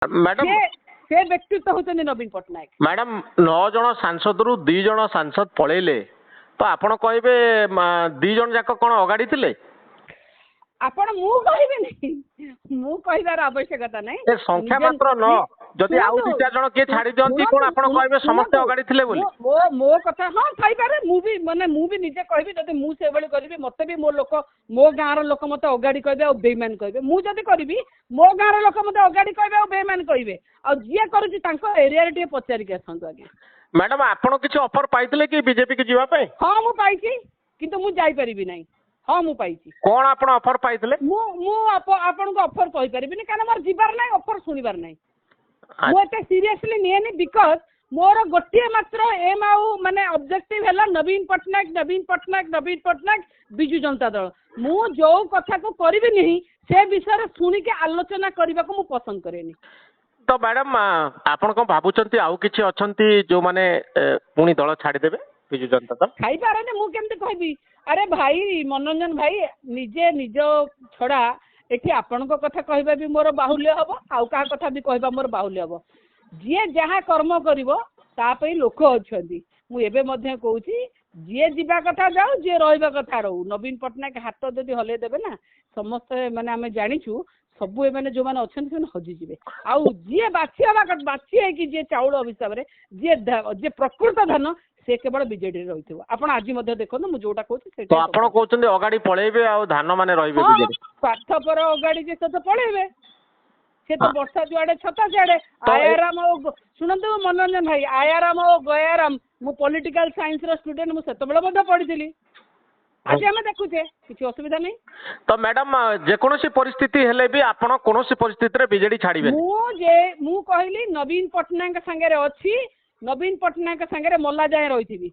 Madam से व्यक्तित्व होते नवीन पट्टनायक। मैडम 9 जन सांसद रु 2 जन सांसद पळेले तो आपण कहबे 2 जन जाक कोन अगाड़ी थिले आपण मु कहबे नहीं मु कहबार आवश्यकता नहीं ए संख्या मात्र न जदि आउ 2 जन के छाडी दियंती कोन आपण कहबे समस्त अगाड़ी थिले बोली मो कथा हां थाई पारे मु भी निजे कहबी जदि मु से बळी करबी मते भी मो लोक मो गाँव रो लोक मते अगाड़ी कहबे आ बेईमान कहबे मु जदि करबी मो गाँव रो लोक मते अगाड़ी कहबे आ बेईमान कहबे आ जिया करूची तांको एरिया रे पचारि के आसंतु आगे। मैडम आपण किछ ऑफर पाइतिले कि बीजेपी के जीवा पे? हां मु पाइची किंतु मु जाई परिबी नहीं। हाँ मु पाइची कोन आपण ऑफर पाइतिले? मु आपण को ऑफर कहि परिबिनी काना मोर जीवार नाही ऑफर सुनिबार नाही मु एते सीरियसली नेनी बिकॉज मोर गोटे मात्र एम आउ माने ऑब्जेक्टिव हैला नवीन पट्टनायक बिजू जनता दल मु जो कथा को करबी नहीं से विषय सुनी के आलोचना करबा को मु पसंद करेनी। तो मैडम आपण को भाबुचंती आउ किछि अछंती जो माने पुनी दल छाडी देबे बिजू जनता दल? खाई पारे मु केमते कहबी अरे भाई मनोरंजन भाई निजे निज छड़ा एठी आपण को कथा कहबा भी मोर बाहुल्य हबो आउ का कथा भी कहबा मोर बाहुल्य हबो जे जहा कर्म करिवो ता पई लोक अछंती मु एबे मध्ये कहूची जे जीवा कथा जाऊ जे रहइबा कथा रहू नवीन पट्टनायक हाथ जदि हले देबे ना समस्त माने आमे जानिछु सबु ए माने जो माने अछंती से हजि जिवे आउ जे बाछी है कि जे चाउल हिसाब रे जे प्रकृत धन से केवल बीजेडी रहिथिबो आपण आज मध्ये देखो मु जोटा कहूची से तो आपण कहउचंदी अगाड़ी पळेबे आ धान माने रहिबे बीजेडी स्वार्थपर अगाड़ी जे तो पळेबे से तो वर्षा जुआड़े छता सियाड़े आयाराम शुणु मनोरंजन भाई आयाराम और गयाराम मु पॉलिटिकल साइंस रो स्टूडेंट मु सेते बेले मध्ये पढिथिली आज हमें देखुचे किछि असुविधा नहीं। तो मैडम जे कोनोसी परिस्थिति हेले भी आपण कोनोसी परिस्थिति रे बीजेडी छाड़ीबे? मु कहली नवीन पट्टनायक संगे रे अछि नवीन पट्टनायक संगे रे मल्ला जाय रहिथिबी।